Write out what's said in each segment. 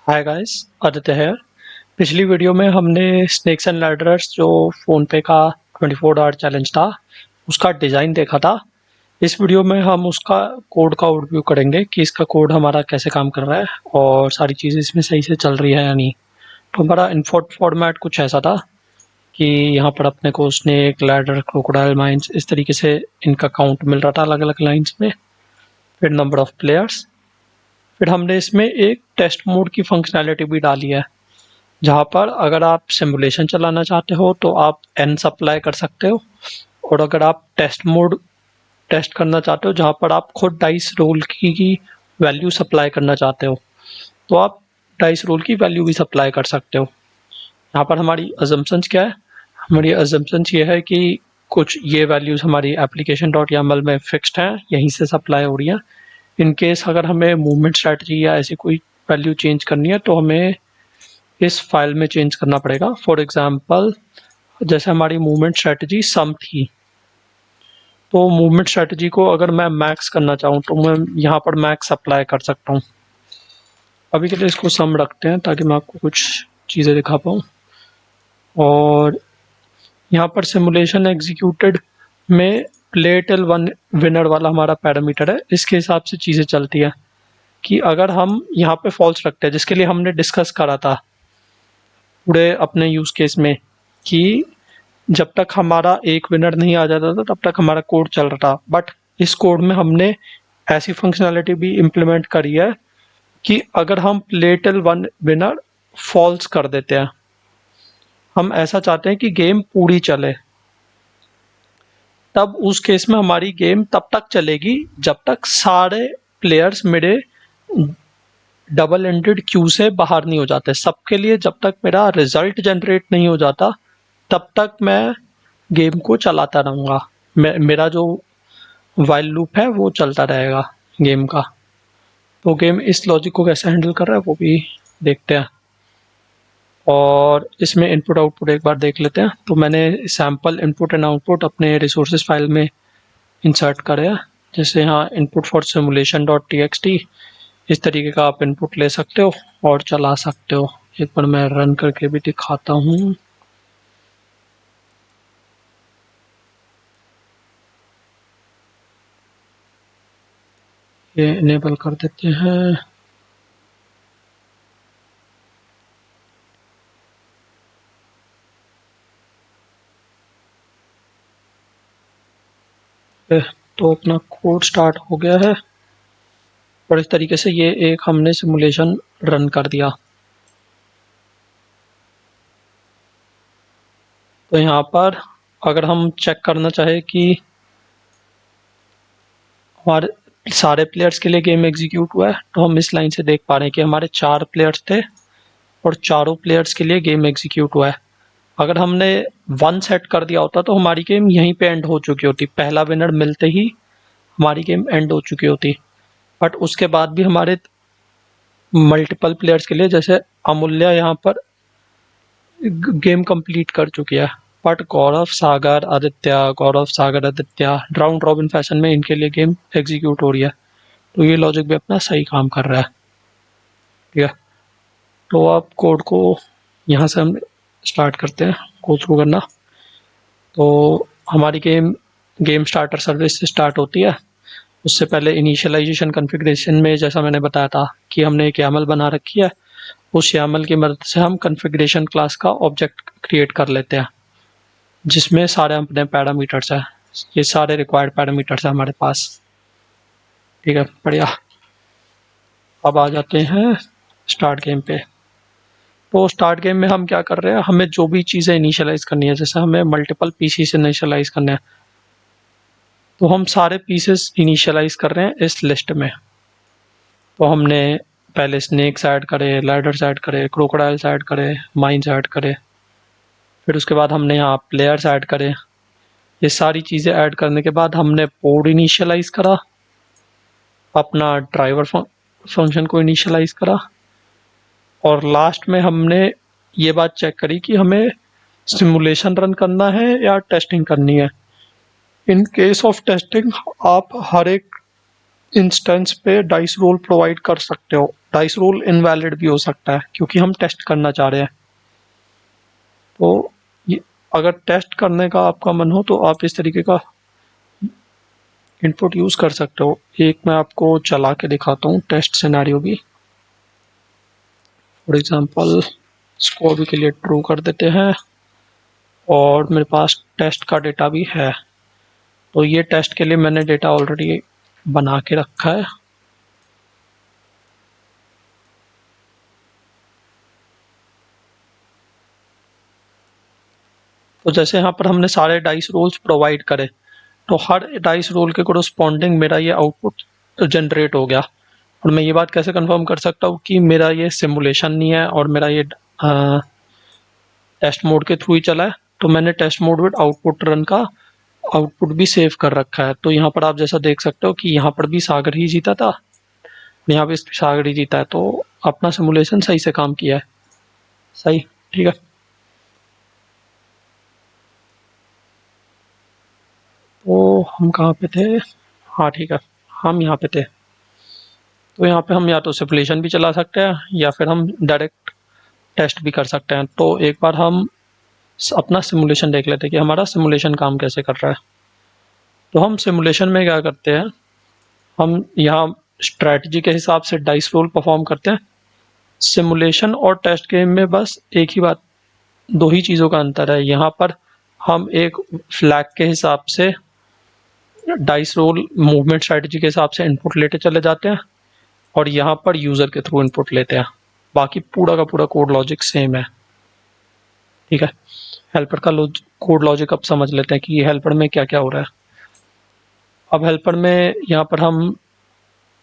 Hi guys, Aditya है। पिछली video में हमने स्नेक्स एंड लैडर्स जो फ़ोन पे का 24 आवर चैलेंज था उसका डिज़ाइन देखा था। इस वीडियो में हम उसका कोड का ओवरव्यू करेंगे कि इसका कोड हमारा कैसे काम कर रहा है और सारी चीज़ें इसमें सही से चल रही है या नहीं। तो हमारा इनपुट फॉर्मेट कुछ ऐसा था कि यहाँ पर अपने को स्नेक, लैडर, क्रोकोडाइल, माइंस इस तरीके से इनका काउंट मिल रहा था अलग अलग लाइन्स में। फिर नंबर ऑफ प्लेयर्स, फिर हमने इसमें एक टेस्ट मोड की फंक्शनैलिटी भी डाली है जहाँ पर अगर आप सिमुलेशन चलाना चाहते हो तो आप n सप्लाई कर सकते हो, और अगर आप टेस्ट मोड टेस्ट करना चाहते हो जहाँ पर आप खुद डाइस रोल की वैल्यू सप्लाई करना चाहते हो तो आप डाइस रोल की वैल्यू भी सप्लाई कर सकते हो। यहाँ पर हमारी अजम्पशंस क्या है? हमारी अजम्पशंस ये है कि कुछ ये वैल्यूज़ हमारी application.yaml में फिक्स्ड हैं, यहीं से सप्लाई हो रही हैं। इन केस अगर हमें मूवमेंट स्ट्रैटेजी या ऐसी कोई वैल्यू चेंज करनी है तो हमें इस फाइल में चेंज करना पड़ेगा। फॉर एग्जांपल जैसे हमारी मूवमेंट स्ट्रैटेजी सम थी, तो मूवमेंट स्ट्रैटेजी को अगर मैं मैक्स करना चाहूँ तो मैं यहाँ पर मैक्स अप्लाई कर सकता हूँ। अभी के लिए इसको सम रखते हैं ताकि मैं आपको कुछ चीज़ें दिखा पाऊँ। और यहाँ पर सिमुलेशन एग्जीक्यूटेड में प्ले टिल वन विनर वाला हमारा पैरामीटर है। इसके हिसाब से चीज़ें चलती है कि अगर हम यहाँ पे फॉल्स रखते हैं, जिसके लिए हमने डिस्कस करा था पूरे अपने यूज़ केस में, कि जब तक हमारा एक विनर नहीं आ जाता था तब तक हमारा कोड चल रहा था। बट इस कोड में हमने ऐसी फंक्शनैलिटी भी इम्प्लीमेंट करी है कि अगर हम play till one winner false कर देते हैं, हम ऐसा चाहते हैं कि गेम पूरी चले, तब उस केस में हमारी गेम तब तक चलेगी जब तक सारे प्लेयर्स मेरे डबल एंडेड क्यू से बाहर नहीं हो जाते। सबके लिए जब तक मेरा रिजल्ट जनरेट नहीं हो जाता तब तक मैं गेम को चलाता रहूँगा। मेरा जो वाइल लूप है वो चलता रहेगा गेम का। तो गेम इस लॉजिक को कैसे हैंडल कर रहा है वो भी देखते हैं, और इसमें इनपुट आउटपुट एक बार देख लेते हैं। तो मैंने सैम्पल इनपुट एंड आउटपुट अपने रिसोर्सेज फाइल में इंसर्ट करे हैं। जैसे यहाँ input for simulation dot txt, इस तरीके का आप इनपुट ले सकते हो और चला सकते हो। एक बार मैं रन करके भी दिखाता हूँ। ये इनेबल कर देते हैं। तो अपना कोड स्टार्ट हो गया है और इस तरीके से ये एक हमने सिमुलेशन रन कर दिया। तो यहाँ पर अगर हम चेक करना चाहे कि हमारे सारे प्लेयर्स के लिए गेम एग्जीक्यूट हुआ है, तो हम इस लाइन से देख पा रहे हैं कि हमारे 4 प्लेयर्स थे और चारों प्लेयर्स के लिए गेम एग्जीक्यूट हुआ है। अगर हमने 1 सेट कर दिया होता तो हमारी गेम यहीं पे एंड हो चुकी होती। पहला विनर मिलते ही हमारी गेम एंड हो चुकी होती। बट उसके बाद भी हमारे मल्टीपल प्लेयर्स के लिए, जैसे अमूल्य यहाँ पर गेम कंप्लीट कर चुकी है, but Gaurav Sagar Aditya round robin fashion में इनके लिए गेम एग्जीक्यूट हो रही है। तो ये लॉजिक भी अपना सही काम कर रहा है। ठीक है, तो आप कोड को यहाँ से हम स्टार्ट करते हैं गो थ्रू करना। तो हमारी गेम स्टार्टर सर्विस से स्टार्ट होती है। उससे पहले इनिशियलाइजेशन कॉन्फ़िगरेशन में जैसा मैंने बताया था कि हमने एक YAML बना रखी है। उस YAML की मदद से हम कॉन्फ़िगरेशन क्लास का ऑब्जेक्ट क्रिएट कर लेते हैं जिसमें सारे अपने पैरामीटर्स हैं। ये सारे रिक्वायर्ड पैरामीटर्स हैं हमारे पास। ठीक है, बढ़िया। अब आ जाते हैं स्टार्ट गेम पे। तो स्टार्ट गेम में हम क्या कर रहे हैं, हमें जो भी चीज़ें इनिशियलाइज करनी है, जैसे हमें मल्टीपल पीसी से इनिशियलाइज करना है, तो हम सारे पीसेस इनिशियलाइज कर रहे हैं इस लिस्ट में। तो हमने पहले स्नेक्स ऐड करे, लैडर्स ऐड करे, क्रोकोडाइल्स ऐड करे, माइंस ऐड करे, फिर उसके बाद हमने यहाँ प्लेयर्स ऐड करे। ये सारी चीज़ें ऐड करने के बाद हमने पोड इनिशियलाइज करा, अपना ड्राइवर फंक्शन को इनिशियलाइज करा, और लास्ट में हमने ये बात चेक करी कि हमें सिमुलेशन रन करना है या टेस्टिंग करनी है। इन केस ऑफ टेस्टिंग आप हर एक इंस्टेंस पे डाइस रोल प्रोवाइड कर सकते हो। डाइस रोल इनवैलिड भी हो सकता है क्योंकि हम टेस्ट करना चाह रहे हैं। तो ये अगर टेस्ट करने का आपका मन हो तो आप इस तरीके का इनपुट यूज़ कर सकते हो। एक मैं आपको चला के दिखाता हूँ टेस्ट सिनेरियो भी। फॉर एग्जांपल इसको अभी के लिए ट्रू कर देते हैं और मेरे पास टेस्ट का डेटा भी है। तो ये टेस्ट के लिए मैंने डेटा ऑलरेडी बना के रखा है। तो जैसे यहाँ पर हमने सारे डाइस रोल्स प्रोवाइड करे तो हर डाइस रोल के कोरस्पॉन्डिंग मेरा ये आउटपुट जनरेट हो गया। और मैं ये बात कैसे कंफर्म कर सकता हूँ कि मेरा ये सिमुलेशन नहीं है और मेरा ये टेस्ट मोड के थ्रू ही चला है। तो मैंने test mode with output run का आउटपुट भी सेव कर रखा है। तो यहाँ पर आप जैसा देख सकते हो कि यहाँ पर भी सागर ही जीता था, यहाँ पे सागर ही जीता है। तो अपना सिमुलेशन सही से काम किया है। सही, ठीक है। तो हम कहाँ पे थे? हाँ ठीक है, हम यहाँ पे थे। तो यहाँ पे हम या तो सिमुलेशन भी चला सकते हैं या फिर हम डायरेक्ट टेस्ट भी कर सकते हैं। तो एक बार हम अपना सिमुलेशन देख लेते हैं कि हमारा सिमुलेशन काम कैसे कर रहा है। तो हम सिमुलेशन में क्या करते हैं, हम यहाँ स्ट्रैटेजी के हिसाब से डाइस रोल परफॉर्म करते हैं। सिमुलेशन और टेस्ट गेम में बस एक ही बात, दो ही चीज़ों का अंतर है। यहाँ पर हम एक फ्लैग के हिसाब से डाइस रोल मूवमेंट स्ट्रैटेजी के हिसाब से इनपुट लेते चले जाते हैं और यहाँ पर यूज़र के थ्रू इनपुट लेते हैं। बाकी पूरा का पूरा कोड लॉजिक सेम है, ठीक है। हेल्पर का कोड लॉजिक अब समझ लेते हैं कि हेल्पर में क्या क्या हो रहा है। अब हेल्पर में यहाँ पर हम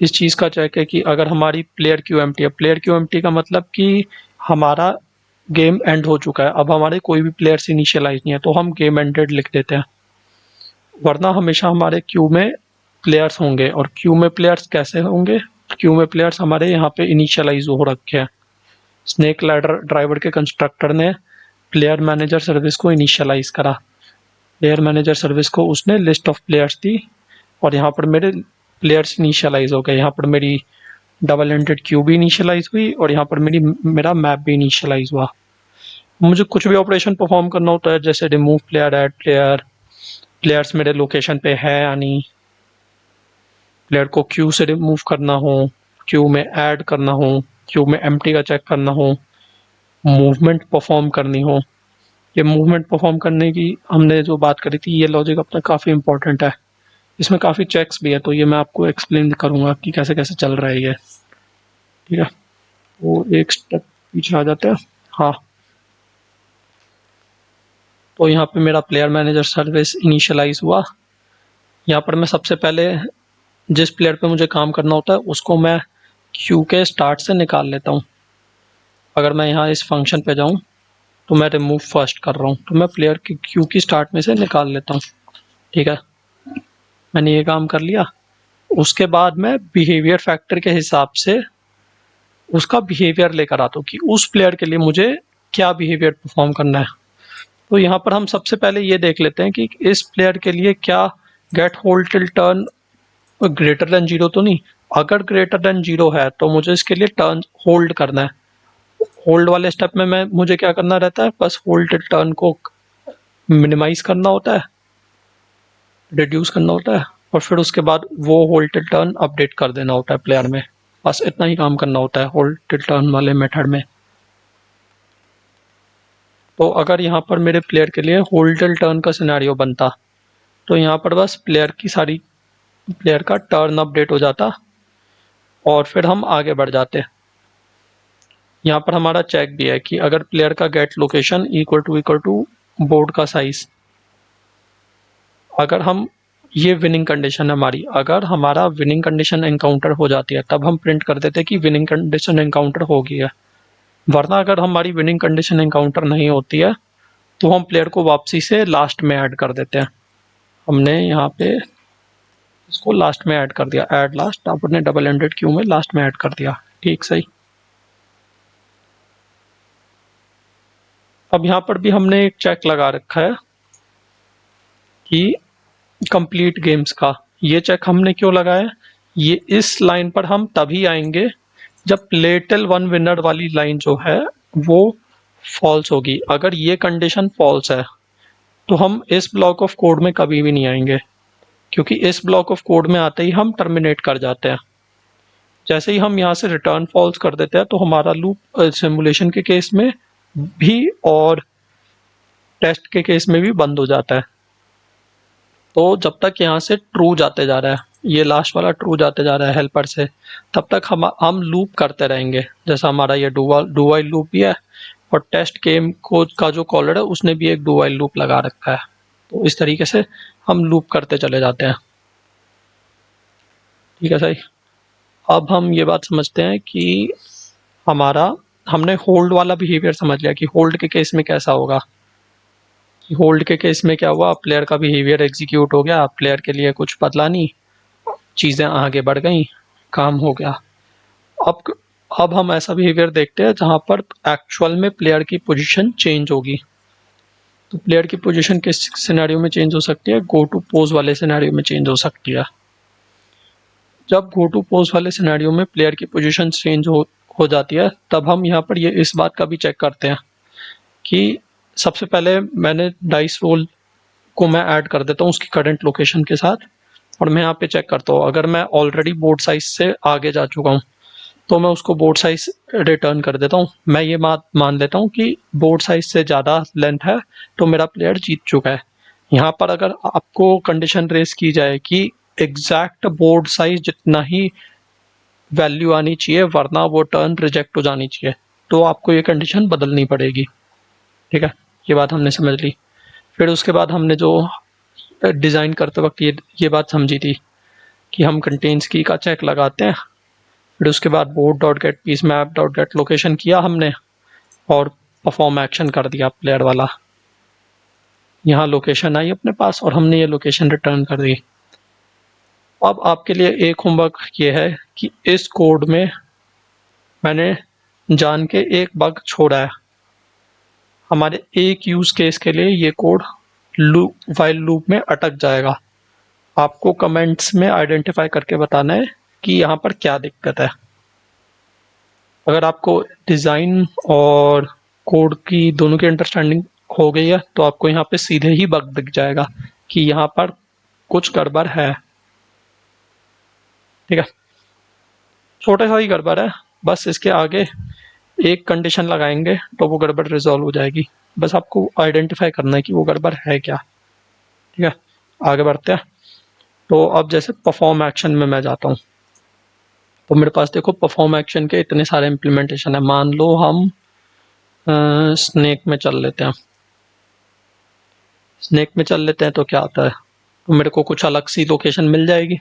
इस चीज़ का चेक है कि अगर हमारी प्लेयर क्यू एम्प्टी है, प्लेयर क्यू एम्प्टी का मतलब कि हमारा गेम एंड हो चुका है, अब हमारे कोई भी प्लेयर्स इनिशियलाइज नहीं है, तो हम गेम एंडेड लिख देते हैं। वरना हमेशा हमारे क्यू में प्लेयर्स होंगे। और क्यू में प्लेयर्स कैसे होंगे? क्यू में प्लेयर्स हमारे यहाँ पे इनिशियलाइज हो रखे हैं। स्नेक लैडर ड्राइवर के कंस्ट्रक्टर ने प्लेयर मैनेजर सर्विस को इनिशियलाइज करा। प्लेयर मैनेजर सर्विस को उसने लिस्ट ऑफ प्लेयर्स दी और यहाँ पर मेरे प्लेयर्स इनिशियलाइज हो गए। यहाँ पर मेरी डबल एंडेड क्यू भी इनिशियलाइज हुई और यहाँ पर मेरा मैप भी इनिशियलाइज हुआ। मुझे कुछ भी ऑपरेशन परफॉर्म करना होता है, जैसे remove player, add player, players मेरे लोकेशन पे है या नहीं, प्लेयर को क्यू से रिमूव करना हो, क्यू में ऐड करना हो, क्यू में एम्प्टी का चेक करना हो, मूवमेंट परफॉर्म करनी हो। ये मूवमेंट परफॉर्म करने की हमने जो बात करी थी, ये लॉजिक अपना काफ़ी इंपॉर्टेंट है। इसमें काफ़ी चेक्स भी है, तो ये मैं आपको एक्सप्लेन करूँगा कि कैसे कैसे चल रहा है ये, ठीक है। वो एक स्टेप पीछे आ जाते हैं। हाँ, तो यहाँ पे मेरा प्लेयर मैनेजर सर्विस इनिशियलाइज हुआ। यहाँ पर मैं सबसे पहले जिस प्लेयर पे मुझे काम करना होता है उसको मैं क्यू के स्टार्ट से निकाल लेता हूँ। अगर मैं यहाँ इस फंक्शन पे जाऊँ तो मैं रिमूव फर्स्ट कर रहा हूँ, तो मैं प्लेयर की क्यू की स्टार्ट में से निकाल लेता हूँ, ठीक है। मैंने ये काम कर लिया। उसके बाद मैं बिहेवियर फैक्टर के हिसाब से उसका बिहेवियर लेकर आता हूँ कि उस प्लेयर के लिए मुझे क्या बिहेवियर परफॉर्म करना है। तो यहाँ पर हम सबसे पहले ये देख लेते हैं कि इस प्लेयर के लिए क्या get hold till turn greater than 0 तो नहीं। अगर ग्रेटर देन 0 है तो मुझे इसके लिए टर्न होल्ड करना है। होल्ड वाले स्टेप में मुझे क्या करना रहता है, बस होल्ड टिल टर्न को मिनिमाइज करना होता है, रिड्यूस करना होता है और फिर उसके बाद वो होल्ड टिल टर्न अपडेट कर देना होता है प्लेयर में। बस इतना ही काम करना होता है होल्ड टिल टर्न वाले मेथड में। तो अगर यहाँ पर मेरे प्लेयर के लिए होल्ड टिल टर्न का सिनेरियो बनता तो यहाँ पर बस प्लेयर का टर्न अपडेट हो जाता और फिर हम आगे बढ़ जाते। यहाँ पर हमारा चेक भी है कि अगर प्लेयर का get location equal to board का साइज, अगर हम ये विनिंग कंडीशन है हमारी, अगर हमारा विनिंग कंडीशन एनकाउंटर हो जाती है तब हम प्रिंट कर देते हैं कि विनिंग कंडीशन एनकाउंटर हो गई है। वरना अगर हमारी विनिंग कंडीशन एनकाउंटर नहीं होती है तो हम प्लेयर को वापसी से लास्ट में ऐड कर देते हैं। हमने यहाँ पे इसको लास्ट में ऐड कर दिया, ऐड लास्ट, आपने डबल एंडेड क्यू में लास्ट में ऐड कर दिया, ठीक सही। अब यहाँ पर भी हमने एक चेक लगा रखा है कि कंप्लीट गेम्स का। ये चेक हमने क्यों लगाया? ये इस लाइन पर हम तभी आएंगे जब लिटिल वन विनर वाली लाइन जो है वो फॉल्स होगी। अगर ये कंडीशन फॉल्स है तो हम इस ब्लॉक ऑफ कोड में कभी भी नहीं आएंगे, क्योंकि इस ब्लॉक ऑफ कोड में आते ही हम टर्मिनेट कर जाते हैं। जैसे ही हम यहाँ से रिटर्न फॉल्स कर देते हैं तो हमारा लूप सिमुलेशन के केस में भी और टेस्ट के केस में भी बंद हो जाता है। तो जब तक यहाँ से ट्रू जाते जा रहा है, ये लास्ट वाला ट्रू जाते जा रहा है हेल्पर से, तब तक हम लूप करते रहेंगे। जैसा हमारा ये डू वाइल लूप भी है और टेस्ट केम कोड का जो कॉलर है उसने भी एक डू वाइल लूप लगा रखा है। तो इस तरीके से हम लूप करते चले जाते हैं। ठीक है सही। अब हम ये बात समझते हैं कि हमने होल्ड वाला बिहेवियर समझ लिया कि होल्ड के केस में कैसा होगा। होल्ड के केस में क्या हुआ, प्लेयर का बिहेवियर एग्जीक्यूट हो गया, प्लेयर के लिए कुछ बदला नहीं, चीज़ें आगे बढ़ गई, काम हो गया। अब हम ऐसा बिहेवियर देखते हैं जहां पर एक्चुअल में प्लेयर की पोजीशन चेंज होगी। तो प्लेयर की पोजीशन किस सिनेरियो में चेंज हो सकती है, गो टू पोज वाले सिनेरियो में चेंज हो सकती है। जब गो टू पोज वाले सिनेरियो में प्लेयर की पोजीशन चेंज हो जाती है, तब हम यहाँ पर ये इस बात का भी चेक करते हैं कि सबसे पहले मैंने डाइस रोल को मैं ऐड कर देता हूँ उसकी करंट लोकेशन के साथ, और मैं यहाँ पे चेक करता हूँ। अगर मैं ऑलरेडी बोर्ड साइज से आगे जा चुका हूँ तो मैं उसको बोर्ड साइज रिटर्न कर देता हूँ। मैं ये मान लेता हूँ कि बोर्ड साइज से ज़्यादा लेंथ है तो मेरा प्लेयर जीत चुका है। यहाँ पर अगर आपको कंडीशन रेस की जाए कि एग्जैक्ट बोर्ड साइज जितना ही वैल्यू आनी चाहिए वरना वो टर्न रिजेक्ट हो जानी चाहिए, तो आपको ये कंडीशन बदलनी पड़ेगी। ठीक है, ये बात हमने समझ ली। फिर उसके बाद हमने जो डिज़ाइन करते वक्त ये बात समझी थी कि हम कंटेन्स की का चेक लगाते हैं। फिर उसके बाद board dot gate piece map dot gate location किया हमने और परफॉर्म एक्शन कर दिया प्लेयर वाला। यहाँ लोकेशन आई अपने पास और हमने ये लोकेशन रिटर्न कर दी। अब आपके लिए एक होमवर्क ये है कि इस कोड में मैंने जान के एक बग छोड़ा है। हमारे एक यूज केस के लिए ये कोड वाइल लूप में अटक जाएगा। आपको कमेंट्स में आइडेंटिफाई करके बताना है कि यहाँ पर क्या दिक्कत है। अगर आपको डिज़ाइन और कोड की दोनों की अंडरस्टैंडिंग हो गई है तो आपको यहाँ पे सीधे ही बग दिख जाएगा कि यहाँ पर कुछ गड़बड़ है। ठीक है, छोटा सा ही गड़बड़ है, बस इसके आगे एक कंडीशन लगाएंगे तो वो गड़बड़ रिजॉल्व हो जाएगी। बस आपको आइडेंटिफाई करना है कि वो गड़बड़ है क्या। ठीक है, आगे बढ़ते हैं। तो अब जैसे परफॉर्म एक्शन में मैं जाता हूँ तो मेरे पास देखो परफॉर्म एक्शन के इतने सारे इम्प्लीमेंटेशन है। मान लो हम स्नेक में चल लेते हैं। स्नेक में चल लेते हैं तो क्या आता है, तो मेरे को कुछ अलग सी लोकेशन मिल जाएगी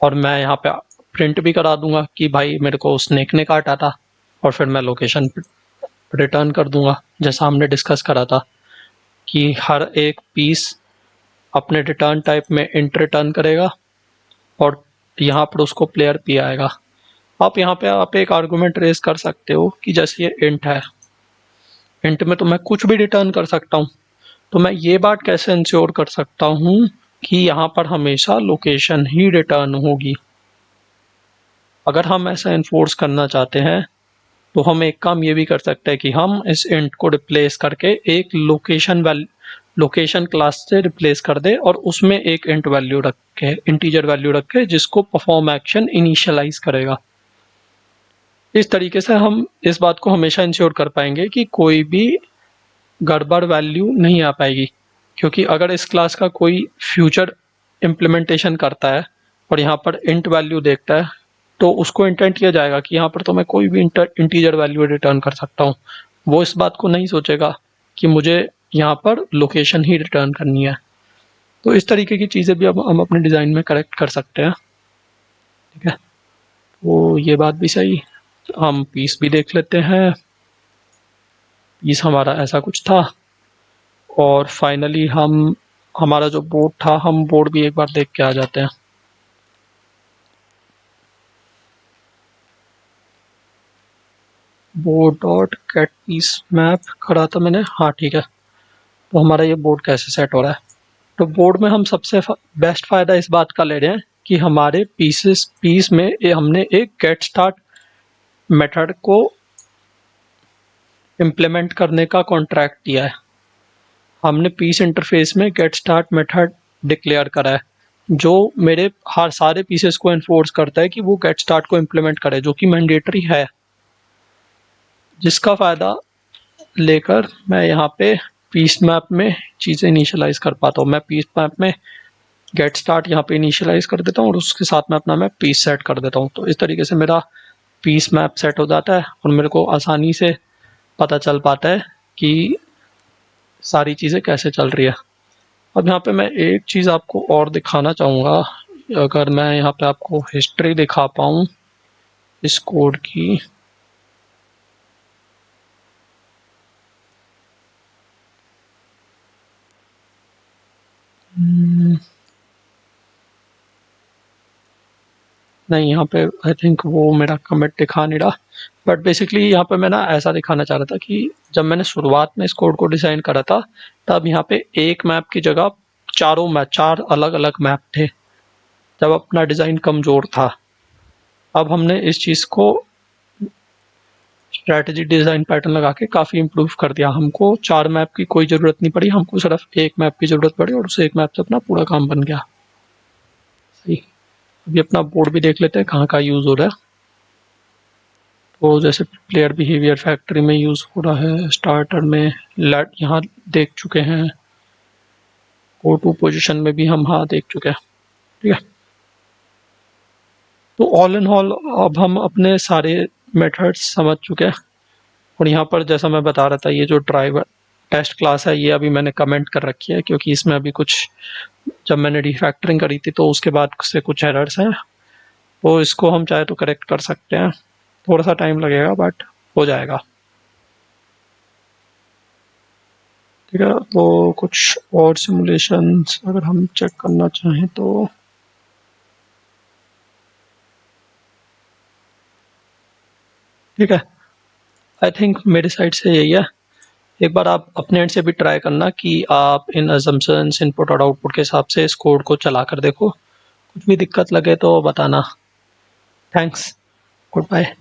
और मैं यहाँ पे प्रिंट भी करा दूंगा कि भाई मेरे को स्नेक ने काटा था, और फिर मैं लोकेशन रिटर्न कर दूंगा जैसा हमने डिस्कस करा था कि हर एक पीस अपने रिटर्न टाइप में इंट रिटर्न करेगा और यहाँ पर उसको प्लेयर पी आएगा। आप यहाँ पे आप एक आर्गुमेंट रेज कर सकते हो कि जैसे ये इंट है, इंट में तो मैं कुछ भी रिटर्न कर सकता हूँ, तो मैं ये बात कैसे इंश्योर कर सकता हूँ कि यहाँ पर हमेशा लोकेशन ही रिटर्न होगी। अगर हम ऐसा इन्फोर्स करना चाहते हैं तो हम एक काम ये भी कर सकते हैं कि हम इस इंट को रिप्लेस करके एक लोकेशन क्लास से रिप्लेस कर दे और उसमें एक इंट वैल्यू रख के, इंटीजर वैल्यू रख के, जिसको परफॉर्म एक्शन इनिशियलाइज करेगा। इस तरीके से हम इस बात को हमेशा इंश्योर कर पाएंगे कि कोई भी गड़बड़ वैल्यू नहीं आ पाएगी, क्योंकि अगर इस क्लास का कोई फ्यूचर इम्प्लीमेंटेशन करता है और यहाँ पर इंट वैल्यू देखता है तो उसको इंटेंट किया जाएगा कि यहाँ पर तो मैं कोई भी इंटीजर वैल्यू रिटर्न कर सकता हूँ। वो इस बात को नहीं सोचेगा कि मुझे यहाँ पर लोकेशन ही रिटर्न करनी है। तो इस तरीके की चीज़ें भी अब हम अपने डिज़ाइन में करेक्ट कर सकते हैं। ठीक है, तो ये बात भी सही। हम पीस भी देख लेते हैं। पीस हमारा ऐसा कुछ था और फाइनली हमारा जो बोर्ड था, हम बोर्ड भी एक बार देख के आ जाते हैं। Board dot gate piece map करा था मैंने, हाँ ठीक है। तो हमारा ये बोर्ड कैसे सेट हो रहा है, तो बोर्ड में हम सबसे बेस्ट फ़ायदा इस बात का ले रहे हैं कि हमारे पीस में हमने एक गेट स्टार्ट मेथड को इम्प्लीमेंट करने का कॉन्ट्रैक्ट दिया है। हमने पीस इंटरफेस में गेट स्टार्ट मेथड डिक्लेयर करा है जो मेरे हर सारे पीसेस को एनफोर्स करता है कि वो गेट स्टार्ट को इम्प्लीमेंट करे, जो कि मैंडेटरी है, जिसका फ़ायदा लेकर मैं यहाँ पे पीस मैप में चीज़ें इनिशियलाइज़ कर पाता हूँ। मैं पीस मैप में गेट स्टार्ट यहाँ पे इनिशियलाइज़ कर देता हूँ और उसके साथ में अपना मैं पीस सेट कर देता हूँ। तो इस तरीके से मेरा पीस मैप सेट हो जाता है और मेरे को आसानी से पता चल पाता है कि सारी चीज़ें कैसे चल रही है। अब यहाँ पे मैं एक चीज़ आपको और दिखाना चाहूँगा। अगर मैं यहाँ पे आपको हिस्ट्री दिखा पाऊँ इस कोड की, नहीं यहाँ पे आई थिंक वो मेरा कमिट दिखा नहीं रहा, बट बेसिकली यहाँ पे मैं ना ऐसा दिखाना चाह रहा था कि जब मैंने शुरुआत में इस कोड को डिज़ाइन करा था तब यहाँ पे एक मैप की जगह चार अलग अलग मैप थे जब अपना डिज़ाइन कमज़ोर था। अब हमने इस चीज़ को स्ट्रैटेजी डिज़ाइन पैटर्न लगा के काफ़ी इम्प्रूव कर दिया। हमको 4 मैप की कोई ज़रूरत नहीं पड़ी, हमको सिर्फ एक मैप की ज़रूरत पड़ी और उस एक मैप से अपना पूरा काम बन गया। सही। अभी अपना बोर्ड भी देख लेते हैं कहाँ कहाँ यूज़ हो रहा है। तो जैसे प्लेयर बिहेवियर फैक्ट्री में यूज़ हो रहा है, स्टार्टर में लेट यहाँ देख चुके हैं, गो टू पोजिशन में भी हम हाँ देख चुके हैं। ठीक है, तो ऑल इन ऑल अब हम अपने सारे मेथड्स समझ चुके हैं। और यहाँ पर जैसा मैं बता रहा था, ये जो ड्राइवर टेस्ट क्लास है ये अभी मैंने कमेंट कर रखी है क्योंकि इसमें अभी कुछ, जब मैंने रिफैक्टरिंग करी थी तो उसके बाद से कुछ एरर्स हैं, तो इसको हम चाहे तो करेक्ट कर सकते हैं। थोड़ा सा टाइम लगेगा बट हो जाएगा। ठीक है, तो कुछ और सिमुलेशंस अगर हम चेक करना चाहें तो ठीक है, आई थिंक मेरे साइड से यही है। एक बार आप अपने एंड से भी ट्राई करना कि आप इन अजम्पशंस, इनपुट और आउटपुट के हिसाब से इस कोड को चला कर देखो। कुछ भी दिक्कत लगे तो बताना। Thanks, good bye.